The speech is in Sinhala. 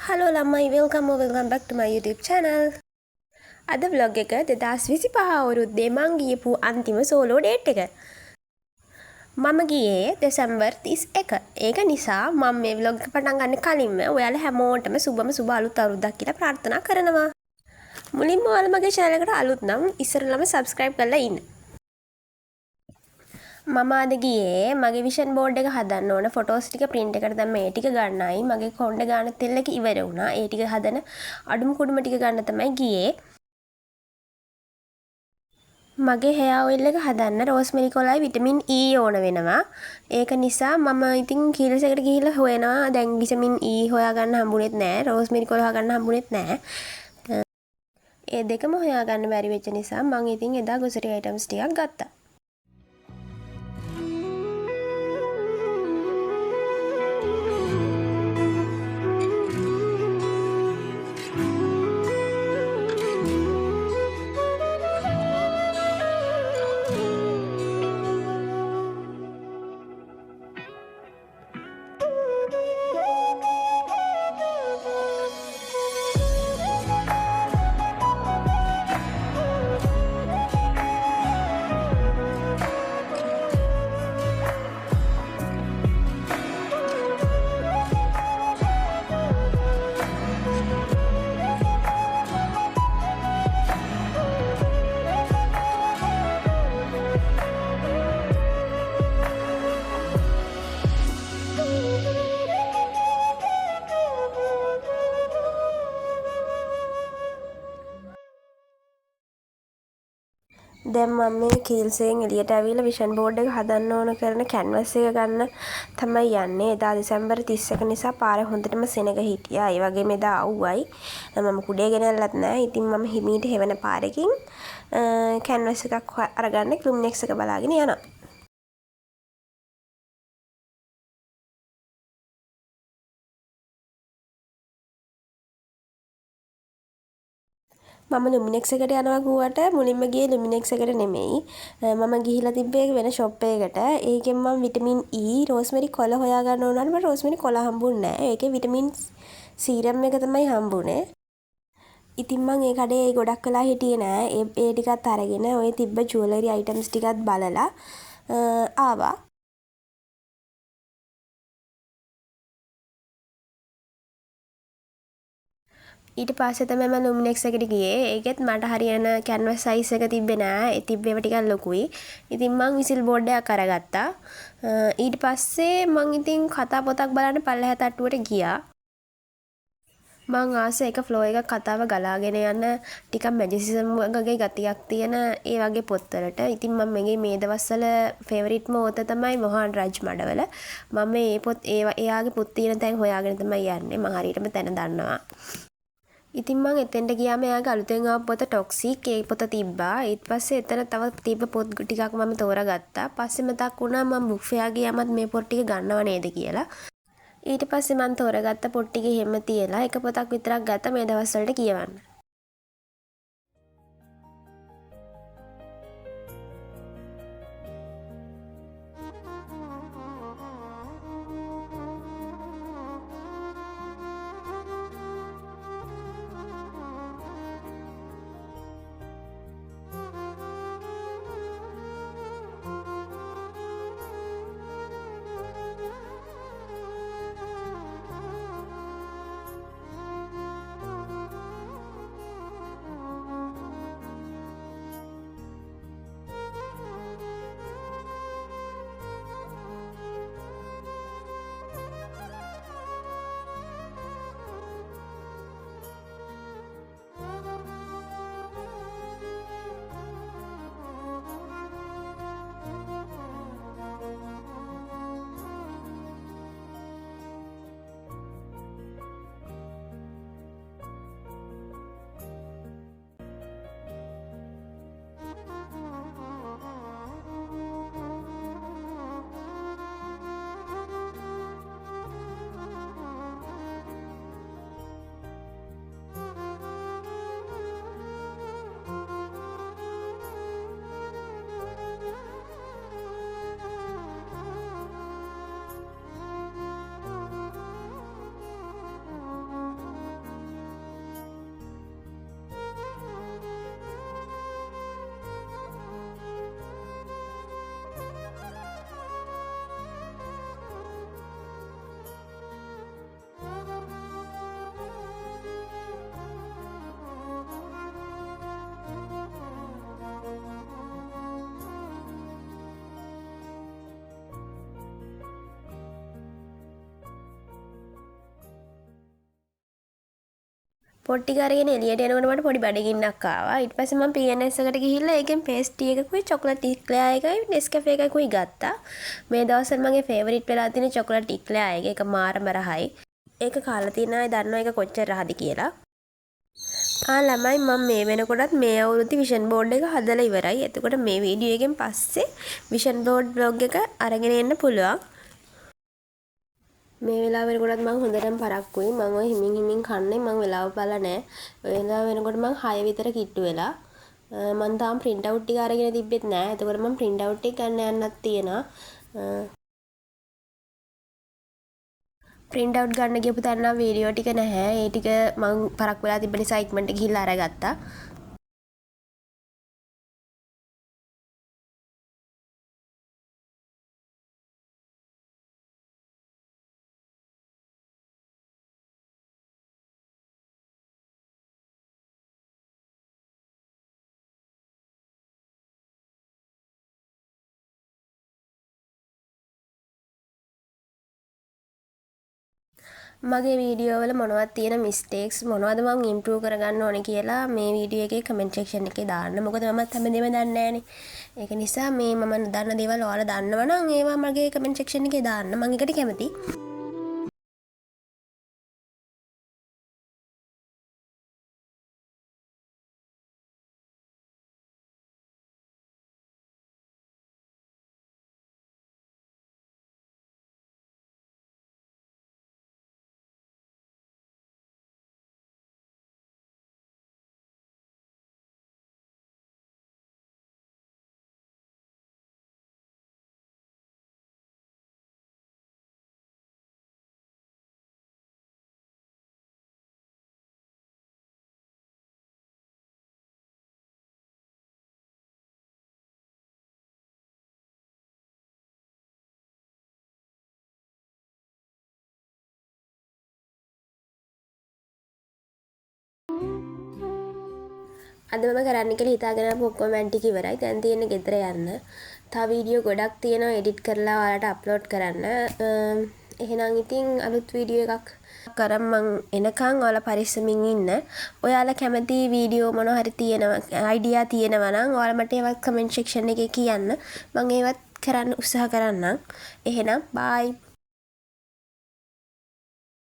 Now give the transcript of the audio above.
Hello ළමයි, welcome back to my YouTube channel. අද vlog එක 2025 අවුරුද්දේ මං ගියපු අන්තිම සෝලෝ ඩේට් එක. මම ගියේ දෙසැම්බර් 31. ඒක නිසා මම මේ vlog එක පටන් ගන්න කලින්ම ඔයාලා හැමෝටම සුබ අලුත් අවුරුද්දක් කියලා ප්‍රාර්ථනා කරනවා. මුලින්ම ඔයාලා මගේ channel එකට අලුත් නම් ඉස්සරළම subscribe කරලා ඉන්න. මම අද ගියේ මගේ විෂන් බෝඩ් එක හදන්න ඕන ෆොටෝස් ටික print එකට දැම්ම ඒ ටික ගන්නයි මගේ කොණ්ඩ ගාන තෙල් එක ඉවර වුණා. ඒ ටික හදන අඩුම කුඩුම ටික ගන්න තමයි ගියේ. මගේ hair oil එක හදන්න රෝස්මෙරි කොලයි විටමින් E ඕන වෙනවා. ඒක නිසා මම ඉතින් කීලස් එකට ගිහිල්ලා හොයනවා. දැන් විටමින් E හොයාගන්න හම්බුනේත් නෑ. රෝස්මෙරි කොල හොයාගන්න හම්බුනේත් නෑ. ඒ දෙකම හොයාගන්න බැරි වෙච්ච නිසා මම ඉතින් එදා grocery items ටිකක් ගත්තා. දැන් මම මේ කීල්සෙන් එළියට ඇවිල්ලා විෂන් බෝඩ් එක හදන්න ඕන කරන කැන්වස් එක ගන්න තමයි යන්නේ. එදා දෙසැම්බර් 31 නිසා පාරේ හොඳටම සෙනග හිටියා. ඒ වගේම එදා අවුවයි. මම කුඩේ ගෙනල්ලත් නැහැ. ඉතින් මම හිමීට හෙවන පාරකින් කැන්වස් එකක් අරගන්න ක්ලුම්නෙක්ස් එක බලාගෙන යනවා. මම ලුමිනෙක්ස් එකට යනවා කිව්වට මුලින්ම ගියේ ලුමිනෙක්ස් එකට නෙමෙයි. මම ගිහිලා තිබ්බේ වෙන ෂොප් එකකට. ඒකෙන් මම විටමින් E රෝස්මෙරි කොළ හොයාගන්න ඕනනම් මට රෝස්මෙරි කොළ හම්බුන්නේ නැහැ. ඒකේ විටමින් සීරම් එක තමයි හම්බුනේ. ඉතින් මං ඒ කඩේ ගොඩක් වෙලා හිටියේ නෑ. ඒ ටිකත් අරගෙන ඔය තිබ්බ ජුවලරි අයිටම්ස් ටිකත් බලලා ආවා. ඊට පස්සේ තමයි මම ලුමිනෙක්ස් එකට ගියේ. ඒකෙත් මට හරියන කැන්වස් සයිස් එක තිබ්බේ නෑ. ඒ තිබ්බේව ටිකක් ලොකුයි. ඉතින් මං විසිල් බෝඩ් එකක් අරගත්තා. ඊට පස්සේ මං ඉතින් කතා පොතක් බලන්න පල්ලෙහා තට්ටුවට ගියා. මං ආස එක ෆ්ලෝ එක කතාව ගලාගෙන යන ටිකක් මැජිසිසම් වගේ ගතියක් තියෙන ඒ වගේ පොත්වලට. ඉතින් මම මගේ මේ දවස්වල ෆේවරිට්ම ඕත තමයි මොහාන් රාජ් මඩවල. මම මේ පොත් එයාගේ පොත් තියෙන තැන් හොයාගෙන තමයි යන්නේ. මම හරියටම තැන දන්නවා. ඉතින් මං එතෙන්ට ගියාම එයාගේ අලුතෙන් ආපු පොත ටොක්සික් ඒ පොත තිබ්බා. ඊට පස්සේ එතන තව තිබ්බ පොත් ටිකක් මම තෝරගත්තා. පස්සේ මතක් වුණා මම බුක් ෆෙයාර් ගියාමත් මේ පොත් ටික ගන්නව නේද කියලා. ඊට පස්සේ මම තෝරගත්ත පොත් ටික හැම තියලා එක පොතක් විතරක් ගත්තා මේ දවස්වලට කියවන්න. පොත් ටික අරගෙන එළියට එනකොට මට පොඩි බඩගින්නක් ආවා. ඊට පස්සේ මම PNS එකට ගිහිල්ලා ඒකෙන් පේස්ට්‍රි එකකුයි චොකලට් ඉක්ලෙයා එකයි නෙස්කැෆේ එකකුයි ගත්තා. මේ දවස්වල මගේ ෆේවරිට් වෙලා තියෙන චොකලට් ඉක්ලෙයා එක. ඒක මාරම රහයි. ඒක කාලා තියෙන අය දන්නවා ඒක කොච්චර රහද කියලා. ළමයි මම මේ වෙනකොටත් මේ අවුරුද්දේ විෂන් බෝඩ් එක හදලා ඉවරයි. එතකොට මේ වීඩියෝ එකෙන් පස්සේ විෂන් බෝඩ් බ්ලොග් එක අරගෙන එන්න පුළුවන්. මේ වෙලාව වෙනකොටත් මම හොඳටම පරක්කුයි. මම ඔය හිමින් කන්නේ මම වෙලාව බලලා නැහැ. ඔය වෙලාව වෙනකොට මම 6 විතර කිට්ටු වෙලා. මම තාම print out ටික අරගෙන තිබ්බෙත් නැහැ. එතකොට මම print out ටික ගන්න යන්නත් තියෙනවා. print out ගන්න ගියපු තැන නම් වීඩියෝ ටික නැහැ. ඒ ටික මම පරක් වෙලා තිබ්බ නිසා ඉක්මනට ගිහිල්ලා අරගත්තා. මගේ වීඩියෝ වල මොනවද තියෙන මිස්ටේක්ස් මොනවද මම ඉම්ප්‍රූව් කරගන්න ඕනේ කියලා මේ වීඩියෝ එකේ කමෙන්ට් සෙක්ෂන් එකේ දාන්න. මොකද මමත් හැමදේම දන්නේ නැහනේ. ඒක නිසා මේ මම දන්න දේවල් ඔයාලා දන්නවනම් ඒවා මගේ කමෙන්ට් සෙක්ෂන් එකේ දාන්න. මම ඒකට කැමතියි. අද මම කරන්න කියලා හිතාගෙන ආපු ඔක්කොම වැඩ ටික ඉවරයි. දැන් තියෙන්නේ ගෙදර යන්න. තව වීඩියෝ ගොඩක් තියෙනවා එඩිට් කරලා ඔයාලට අප්ලෝඩ් කරන්න. එහෙනම් ඉතින් අලුත් වීඩියෝ එකක් කරන් මං එනකන් ඔයාලා පරිස්සමින් ඉන්න. ඔයාලා කැමති වීඩියෝ මොනවා හරි තියෙනවා අයිඩියා තියෙනවා නම් ඔයාලා මට ඒවත් කමෙන්ට් සෙක්ෂන් එකේ කියන්න. මම ඒවත් කරන්න උත්සාහ කරන්නම්. එහෙනම් බයි.